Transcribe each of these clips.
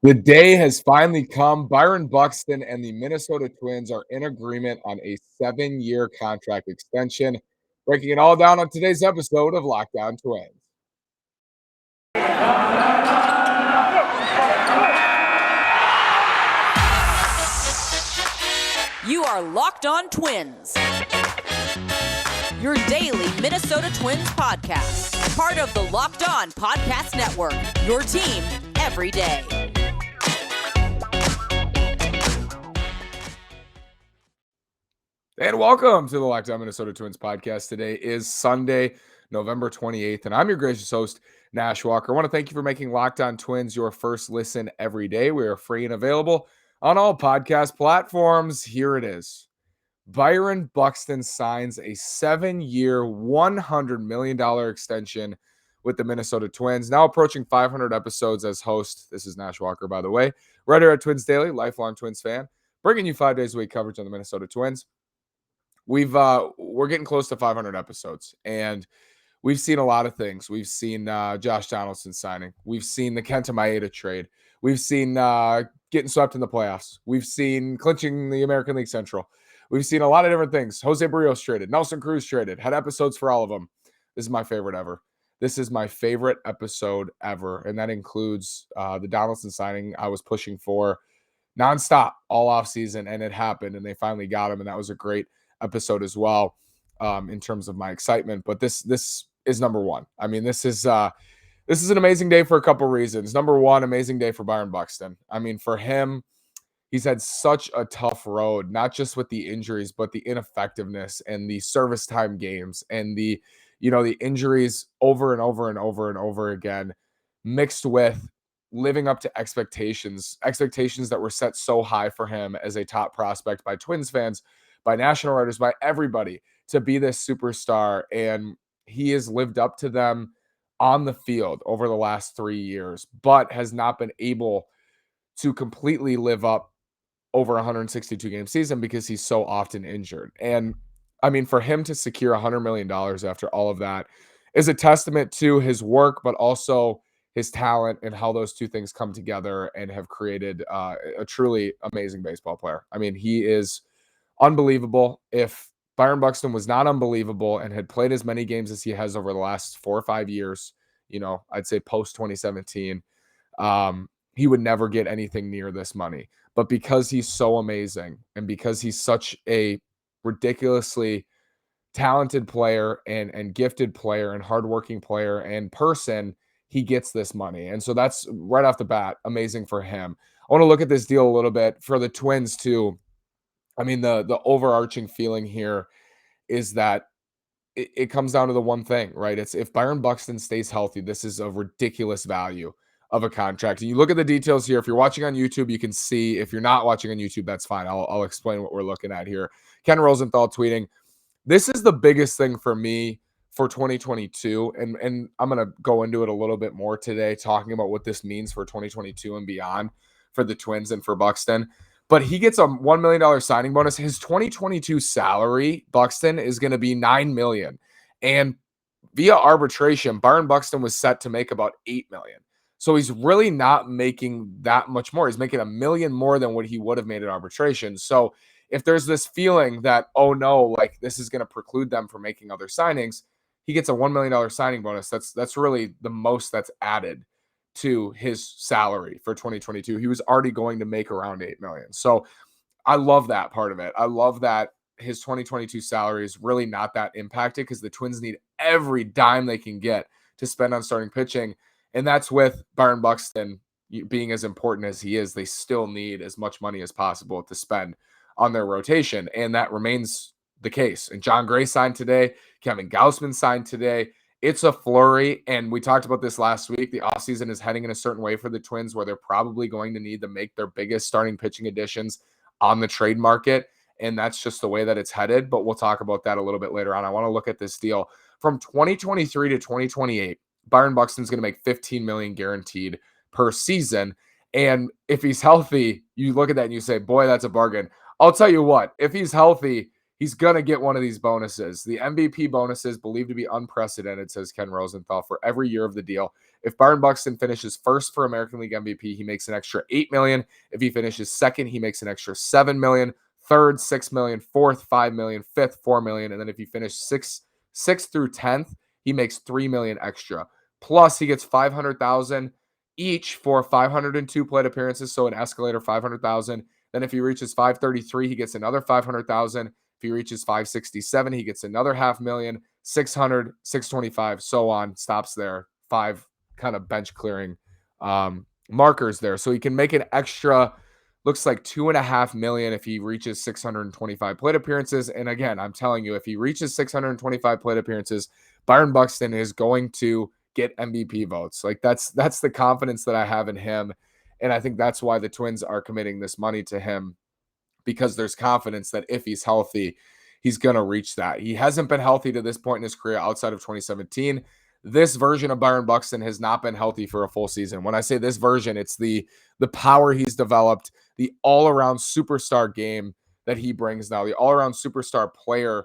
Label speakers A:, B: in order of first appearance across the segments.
A: The day has finally come. Byron Buxton and the Minnesota Twins are in agreement on a 7-year contract extension. Breaking it all down on today's episode of Lockdown Twins.
B: You are Locked On Twins, your daily Minnesota Twins podcast, part of the Locked On Podcast Network, your team every day.
A: And welcome to the Locked On Minnesota Twins podcast. Today is Sunday, November 28th, and I'm your gracious host, Nash Walker. I want to thank you for making Locked On Twins your first listen every day. We are free and available on all podcast platforms. Here it is. Byron Buxton signs a 7-year, $100 million extension with the Minnesota Twins. Now approaching 500 episodes as host. This is Nash Walker, by the way. Writer at Twins Daily, lifelong Twins fan, bringing you 5 days a week coverage on the Minnesota Twins. We're getting close to 500 episodes, and we've seen a lot of things. We've seen Josh Donaldson signing. We've seen the Kenta Maeda trade. We've seen getting swept in the playoffs. We've seen clinching the American League Central. We've seen a lot of different things. Jose Barrios traded. Nelson Cruz traded. Had episodes for all of them. This is my favorite ever. This is my favorite episode ever, and that includes the Donaldson signing I was pushing for nonstop all offseason, and it happened, and they finally got him, and that was a great episode as well in terms of my excitement. But this is number one. I mean, this is an amazing day for a couple reasons. Number one, amazing day for Byron Buxton. I mean, for him, he's had such a tough road, not just with the injuries, but the ineffectiveness and the service time games and the injuries over and over and over and over again, mixed with living up to expectations that were set so high for him as a top prospect by Twins fans, by national writers, by everybody, to be this superstar. And he has lived up to them on the field over the last 3 years, but has not been able to completely live up over a 162 game season because he's so often injured. And I mean, for him to secure $100 million after all of that is a testament to his work, but also his talent and how those two things come together and have created a truly amazing baseball player. I mean, he is unbelievable. If Byron Buxton was not unbelievable and had played as many games as he has over the last 4 or 5 years, I'd say post 2017, he would never get anything near this money. But because he's so amazing and because he's such a ridiculously talented player and gifted player and hardworking player and person, he gets this money. And so that's right off the bat amazing for him. I want to look at this deal a little bit for the Twins too. I mean, the overarching feeling here is that it comes down to the one thing, right? It's if Byron Buxton stays healthy, this is a ridiculous value of a contract. And you look at the details here. If you're watching on YouTube, you can see. If you're not watching on YouTube, that's fine. I'll explain what we're looking at here. Ken Rosenthal tweeting, this is the biggest thing for me for 2022. And I'm going to go into it a little bit more today, talking about what this means for 2022 and beyond for the Twins and for Buxton. But he gets a $1 million signing bonus. His 2022 salary, Buxton, is going to be $9 million. And via arbitration, Byron Buxton was set to make about $8 million. So he's really not making that much more. He's making $1 million more than what he would have made at arbitration. So if there's this feeling that, oh no, like this is going to preclude them from making other signings, he gets a $1 million signing bonus. That's really the most that's added to his salary for 2022. He was already going to make around $8 million. So I love that part of it. I love that his 2022 salary is really not that impacted because the Twins need every dime they can get to spend on starting pitching. And that's with Byron Buxton being as important as he is. They still need as much money as possible to spend on their rotation. And that remains the case. And John Gray signed today. Kevin Gausman signed today. It's a flurry, and we talked about this last week. The offseason is heading in a certain way for the Twins where they're probably going to need to make their biggest starting pitching additions on the trade market, and that's just the way that it's headed, but we'll talk about that a little bit later on. I want to look at this deal. From 2023 to 2028, Byron Buxton's going to make $15 million guaranteed per season, and if he's healthy, you look at that and you say, boy, that's a bargain. I'll tell you what, if he's healthy, he's going to get one of these bonuses. The MVP bonus is believed to be unprecedented, says Ken Rosenthal, for every year of the deal. If Byron Buxton finishes first for American League MVP, he makes an extra $8 million. If he finishes second, he makes an extra $7 million. Third, $6 million. Fourth, $5 million. Fifth, $4 million. And then if he finished sixth through 10th, he makes $3 million extra. Plus, he gets $500,000 each for 502 plate appearances, so an escalator, $500,000. Then if he reaches 533, he gets another $500,000. If he reaches 567, he gets another $500,000, 600, 625, so on. Stops there. 5 kind of bench clearing markers there. So he can make an extra, looks like $2.5 million if he reaches 625 plate appearances. And again, I'm telling you, if he reaches 625 plate appearances, Byron Buxton is going to get MVP votes. Like that's the confidence that I have in him. And I think that's why the Twins are committing this money to him, because there's confidence that if he's healthy, he's going to reach that. He hasn't been healthy to this point in his career outside of 2017. This version of Byron Buxton has not been healthy for a full season. When I say this version, it's the power he's developed, the all-around superstar game that he brings now, the all-around superstar player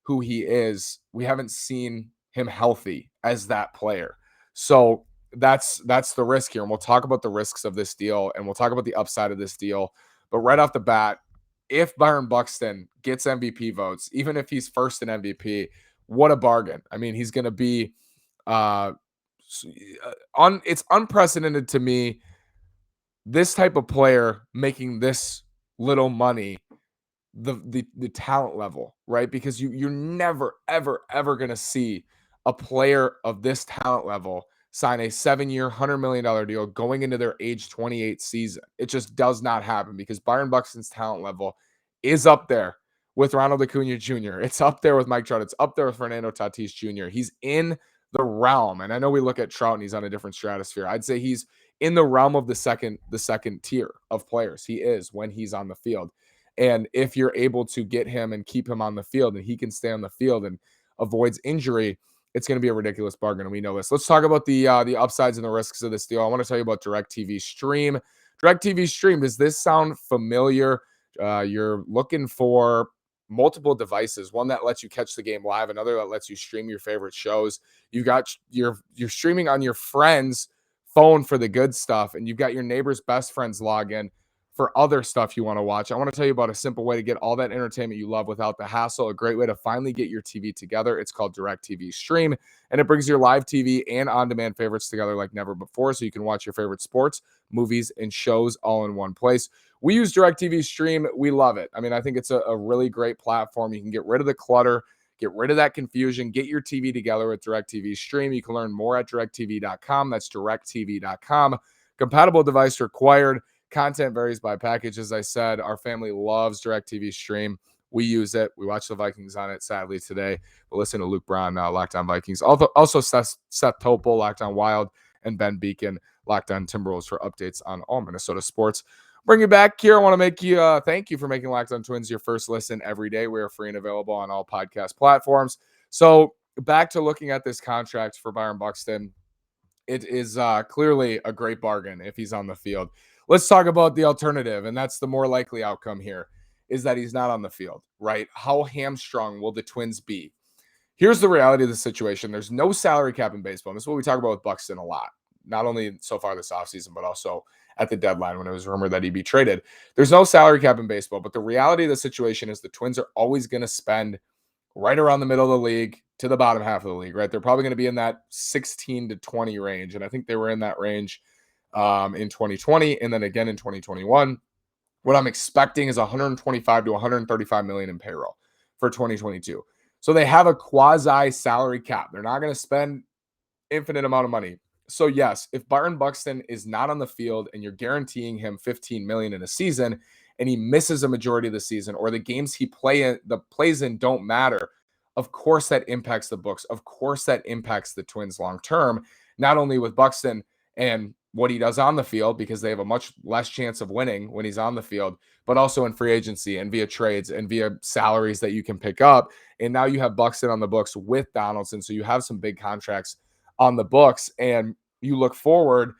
A: who he is. We haven't seen him healthy as that player. So that's the risk here. And we'll talk about the risks of this deal, and we'll talk about the upside of this deal. But right off the bat, if Byron Buxton gets MVP votes, even if he's first in MVP, what a bargain. I mean, he's going to be it's unprecedented to me, this type of player making this little money, the talent level, right? Because you're never, ever, ever going to see a player of this talent level sign a 7-year, $100 million deal going into their age 28 season. It just does not happen, because Byron Buxton's talent level is up there with Ronald Acuna Jr. It's up there with Mike Trout. It's up there with Fernando Tatis Jr. He's in the realm. And I know we look at Trout and he's on a different stratosphere. I'd say he's in the realm of the second tier of players. He is when he's on the field. And if you're able to get him and keep him on the field, and he can stay on the field and avoids injury, it's going to be a ridiculous bargain, and we know this. Let's talk about the upsides and the risks of this deal. I want to tell you about DirecTV Stream. DirecTV Stream, does this sound familiar? You're looking for multiple devices, one that lets you catch the game live, another that lets you stream your favorite shows. You've got you're streaming on your friend's phone for the good stuff, and you've got your neighbor's best friend's login for other stuff you want to watch. I want to tell you about a simple way to get all that entertainment you love without the hassle, a great way to finally get your TV together. It's called DirecTV Stream, and it brings your live TV and on-demand favorites together like never before, so you can watch your favorite sports, movies, and shows all in one place. We use DirecTV Stream. We love it. I mean, I think it's a really great platform. You can get rid of the clutter, get rid of that confusion, get your TV together with DirecTV Stream. You can learn more at directtv.com. That's directtv.com. Compatible device required. Content varies by package. As I said, our family loves DirecTV Stream. We use it. We watch the Vikings on it, sadly, today. But listen to Luke Braun, Locked On Vikings. Also Seth Topol, Locked On Wild, and Ben Beacon, Locked On Timberwolves, for updates on all Minnesota sports. Bring you back here. I want to make you thank you for making Locked On Twins your first listen every day. We are free and available on all podcast platforms. So back to looking at this contract for Byron Buxton. It is clearly a great bargain if he's on the field. Let's talk about the alternative, and that's the more likely outcome here, is that he's not on the field, right? How hamstrung will the Twins be? Here's the reality of the situation. There's no salary cap in baseball. And this is what we talk about with Buxton a lot, not only so far this offseason, but also at the deadline when it was rumored that he'd be traded. There's no salary cap in baseball, but the reality of the situation is the Twins are always going to spend right around the middle of the league to the bottom half of the league, right? They're probably going to be in that 16 to 20 range, and I think they were in that range in 2020 and then again in 2021. What I'm expecting is 125 to 135 million in payroll for 2022. So they have a quasi salary cap. They're not going to spend infinite amount of money. So yes, if Byron Buxton is not on the field and you're guaranteeing him 15 million in a season and he misses a majority of the season, or the games he plays in don't matter, of course that impacts the books. Of course that impacts the Twins long term, not only with Buxton and what he does on the field, because they have a much less chance of winning when he's on the field, but also in free agency and via trades and via salaries that you can pick up. And now you have Buxton on the books with Donaldson. So you have some big contracts on the books, and you look forward,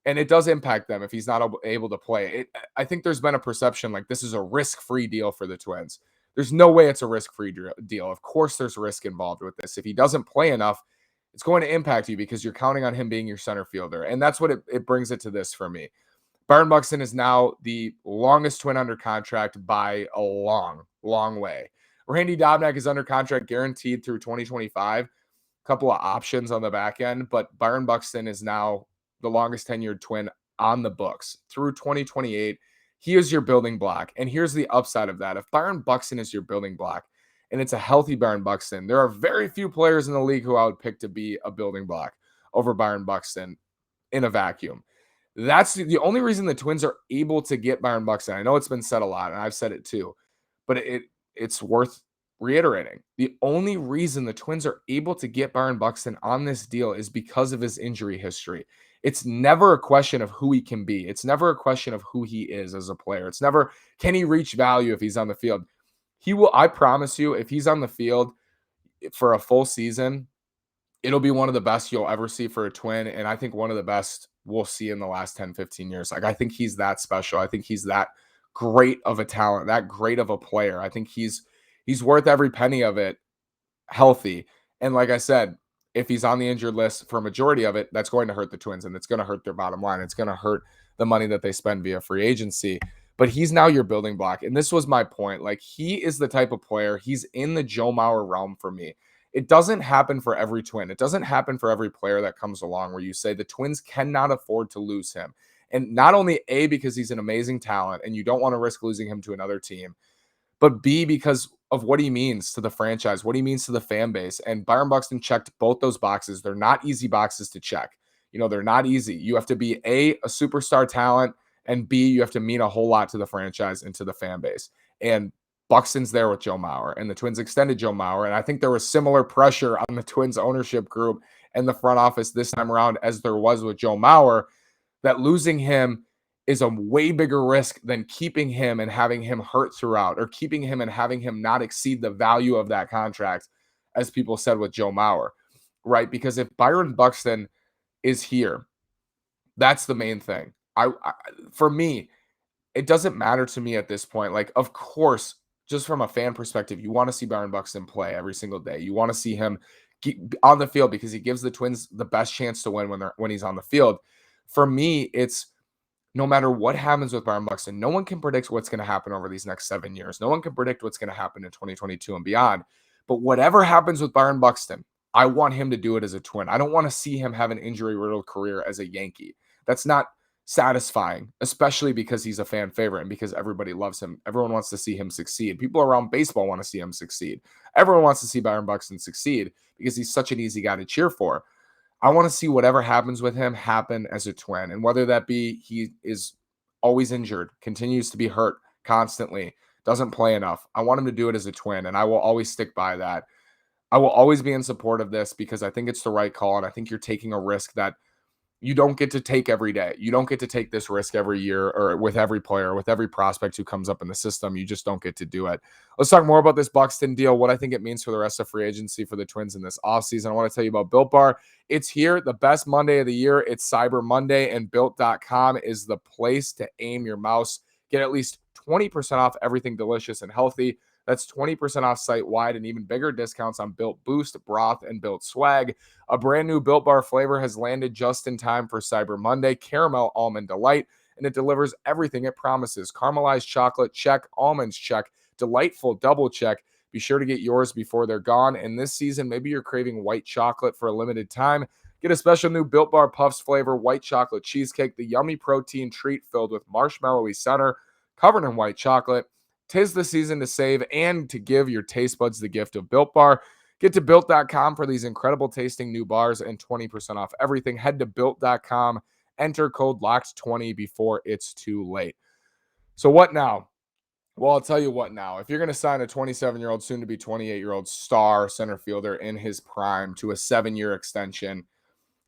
A: and it does impact them if he's not able to play. I think there's been a perception like this is a risk-free deal for the Twins. There's no way it's a risk-free deal. Of course, there's risk involved with this. If he doesn't play enough, it's going to impact you because you're counting on him being your center fielder. And that's what it brings it to this for me. Byron Buxton is now the longest Twin under contract by a long, long way. Randy Dobnak is under contract guaranteed through 2025. A couple of options on the back end, but Byron Buxton is now the longest tenured Twin on the books through 2028. He is your building block. And here's the upside of that. If Byron Buxton is your building block and it's a healthy Byron Buxton, there are very few players in the league who I would pick to be a building block over Byron Buxton in a vacuum. That's the only reason the Twins are able to get Byron Buxton. I know it's been said a lot, and I've said it too, but it's worth reiterating. The only reason the Twins are able to get Byron Buxton on this deal is because of his injury history. It's never a question of who he can be. It's never a question of who he is as a player. It's never, can he reach value if he's on the field? He will, I promise you, if he's on the field for a full season, it'll be one of the best you'll ever see for a Twin. And I think one of the best we'll see in the last 10, 15 years. Like, I think he's that special. I think he's that great of a talent, that great of a player. I think he's worth every penny of it healthy. And like I said, if he's on the injured list for a majority of it, that's going to hurt the Twins and it's going to hurt their bottom line. It's going to hurt the money that they spend via free agency. But he's now your building block. And this was my point. Like, he is the type of player, he's in the Joe Mauer realm for me. It doesn't happen for every Twin. It doesn't happen for every player that comes along where you say the Twins cannot afford to lose him. And not only A, because he's an amazing talent and you don't want to risk losing him to another team, but B, because of what he means to the franchise, what he means to the fan base. And Byron Buxton checked both those boxes. They're not easy boxes to check. You know, they're not easy. You have to be a superstar talent, and B, you have to mean a whole lot to the franchise and to the fan base. And Buxton's there with Joe Mauer, and the Twins extended Joe Mauer. And I think there was similar pressure on the Twins ownership group and the front office this time around as there was with Joe Mauer, that losing him is a way bigger risk than keeping him and having him hurt throughout, or keeping him and having him not exceed the value of that contract, as people said with Joe Mauer, right? Because if Byron Buxton is here, that's the main thing. For me, it doesn't matter to me at this point. Like, of course, just from a fan perspective, you want to see Byron Buxton play every single day. You want to see him on the field because he gives the Twins the best chance to win when he's on the field. For me, it's no matter what happens with Byron Buxton, no one can predict what's going to happen over these next 7 years. No one can predict what's going to happen in 2022 and beyond. But whatever happens with Byron Buxton, I want him to do it as a Twin. I don't want to see him have an injury-riddled career as a Yankee. That's not satisfying, especially because he's a fan favorite and because everybody loves him. Everyone wants to see him succeed. People around baseball want to see him succeed. Everyone wants to see Byron Buxton succeed because he's such an easy guy to cheer for. I want to see whatever happens with him happen as a Twin. And whether that be he is always injured, continues to be hurt constantly, doesn't play enough, I want him to do it as a Twin. And I will always stick by that. I will always be in support of this because I think it's the right call. And I think you're taking a risk that you don't get to take every day. You don't get to take this risk every year or with every player, with every prospect who comes up in the system. You just don't get to do it. Let's talk more about this Buxton deal, what I think it means for the rest of free agency for the Twins in this offseason. I want to tell you about Built Bar. It's here, the best Monday of the year. It's Cyber Monday, and Built.com is the place to aim your mouse. Get at least 20% off everything delicious and healthy. That's 20% off site-wide and even bigger discounts on Built Boost, Broth, and Built Swag. A brand new Built Bar flavor has landed just in time for Cyber Monday, Caramel Almond Delight, and it delivers everything it promises. Caramelized chocolate, check. Almonds, check. Delightful, double check. Be sure to get yours before they're gone. And this season, maybe you're craving white chocolate for a limited time. Get a special new Built Bar Puffs flavor, white chocolate cheesecake, the yummy protein treat filled with marshmallowy center, covered in white chocolate. 'Tis the season to save and to give your taste buds the gift of Built Bar. Get to Built.com for these incredible tasting new bars and 20% off everything. Head to Built.com, enter code LOCKED20 before it's too late. So what now? Well, I'll tell you what now. If you're going to sign a 27-year-old, soon-to-be 28-year-old star center fielder in his prime to a 7-year extension,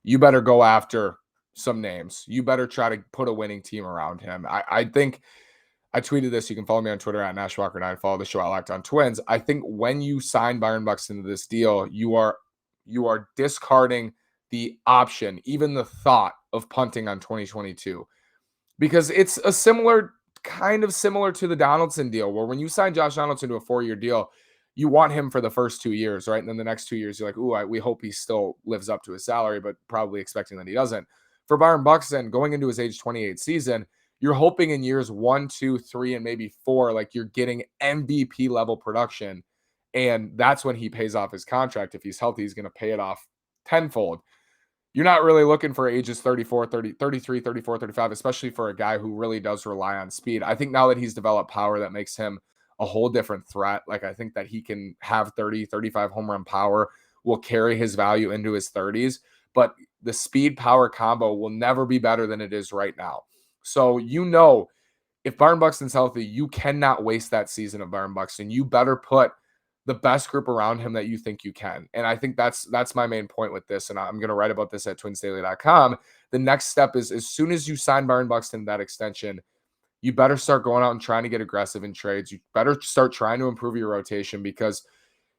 A: you better go after some names. You better try to put a winning team around him. I think I tweeted this. You can follow me on Twitter at NashWalker9. Follow the show at Locked On Twins. I think when you sign Byron Buxton to this deal, you are discarding the option, even the thought of punting on 2022, because it's a similar kind of similar to the Donaldson deal, where when you sign Josh Donaldson to a 4-year deal, you want him for the first 2 years, right? And then the next 2 years, you're like, ooh, we hope he still lives up to his salary, but probably expecting that he doesn't. For Byron Buxton, going into his age 28 season, you're hoping in years 1, 2, 3, and maybe 4, like you're getting MVP level production. And that's when he pays off his contract. If he's healthy, he's going to pay it off tenfold. You're not really looking for ages 34, 30, 33, 34, 35, especially for a guy who really does rely on speed. I think now that he's developed power, that makes him a whole different threat. Like, I think that he can have 30, 35 home run power, will carry his value into his 30s, but the speed power combo will never be better than it is right now. So, if Byron Buxton's healthy, you cannot waste that season of Byron Buxton. You better put the best group around him that you think you can. And I think that's my main point with this. And I'm going to write about this at twinsdaily.com. The next step is, as soon as you sign Byron Buxton that extension, you better start going out and trying to get aggressive in trades. You better start trying to improve your rotation, because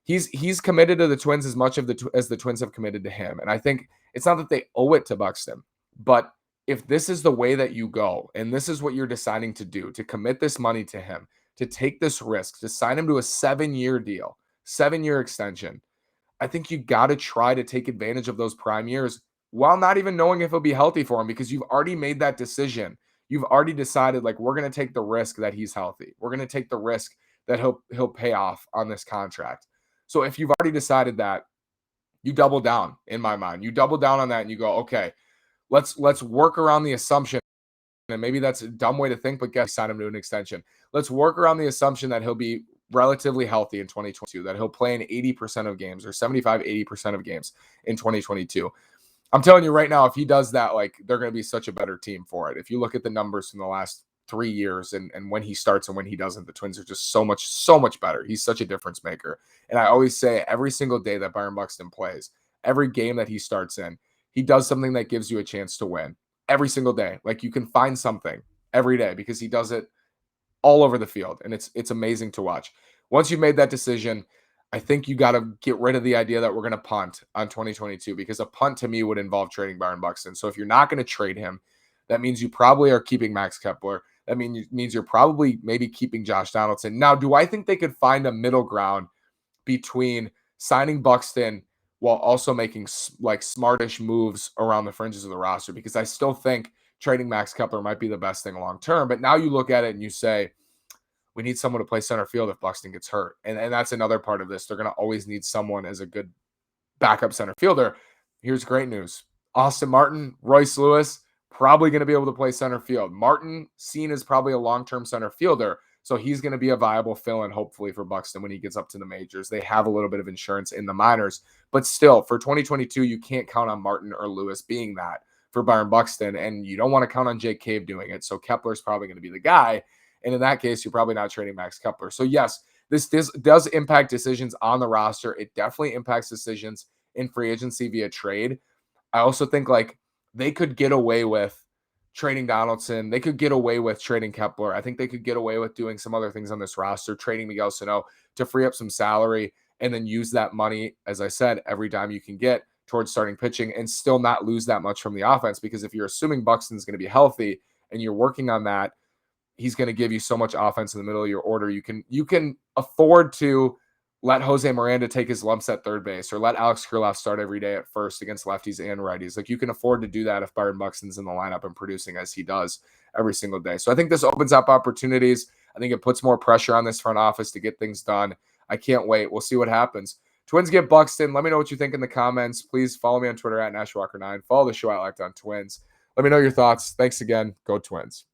A: he's committed to the Twins as much as the Twins have committed to him. And I think it's not that they owe it to Buxton, but if this is the way that you go, and this is what you're deciding to do, to commit this money to him, to take this risk, to sign him to a 7-year deal, 7-year extension, I think you got to try to take advantage of those prime years while not even knowing if he'll be healthy for him, because you've already made that decision. You've already decided, like, we're going to take the risk that he's healthy. We're going to take the risk that he'll pay off on this contract. So if you've already decided that, you double down, in my mind. You double down on that and you go, okay, let's work around the assumption. And maybe that's a dumb way to think, but guess sign him to an extension. Let's work around the assumption that he'll be relatively healthy in 2022, that he'll play in 80% of games, or 75, 80% of games in 2022. I'm telling you right now, if he does that, like, they're going to be such a better team for it. If you look at the numbers from the last 3 years and when he starts and when he doesn't, the Twins are just so much better. He's such a difference maker. And I always say, every single day that Byron Buxton plays, every game that he starts in, he does something that gives you a chance to win. Every single day. Like, you can find something every day, because he does it all over the field, and it's amazing to watch. Once you've made that decision, I think you got to get rid of the idea that we're going to punt on 2022, because a punt to me would involve trading Byron Buxton. So if you're not going to trade him, that means you probably are keeping Max Kepler. That means you're probably maybe keeping Josh Donaldson. Now, do I think they could find a middle ground between signing Buxton while also making like smartish moves around the fringes of the roster? Because I still think trading Max Kepler might be the best thing long term. But now you look at it and you say, we need someone to play center field if Buxton gets hurt. And that's another part of this. They're going to always need someone as a good backup center fielder. Here's great news. Austin Martin, Royce Lewis, probably going to be able to play center field. Martin, seen as probably a long-term center fielder, so he's going to be a viable fill-in, hopefully, for Buxton when he gets up to the majors. They have a little bit of insurance in the minors, but still, for 2022, you can't count on Martin or Lewis being that for Byron Buxton, and you don't want to count on Jake Cave doing it, so Kepler's probably going to be the guy, and in that case, you're probably not trading Max Kepler. So yes, this does impact decisions on the roster. It definitely impacts decisions in free agency via trade. I also think, like, they could get away with trading Donaldson. They could get away with trading Kepler. I think they could get away with doing some other things on this roster, trading Miguel Sano to free up some salary, and then use that money, as I said, every dime you can get towards starting pitching, and still not lose that much from the offense. Because if you're assuming Buxton's going to be healthy and you're working on that, he's going to give you so much offense in the middle of your order. You can afford to let Jose Miranda take his lumps at third base, or let Alex Kirilloff start every day at first against lefties and righties. Like, you can afford to do that if Byron Buxton's in the lineup and producing as he does every single day. So I think this opens up opportunities. I think it puts more pressure on this front office to get things done. I can't wait. We'll see what happens. Twins get Buxton. Let me know what you think in the comments. Please follow me on Twitter at NashWalker9. Follow the show at Locked On Twins. Let me know your thoughts. Thanks again. Go Twins.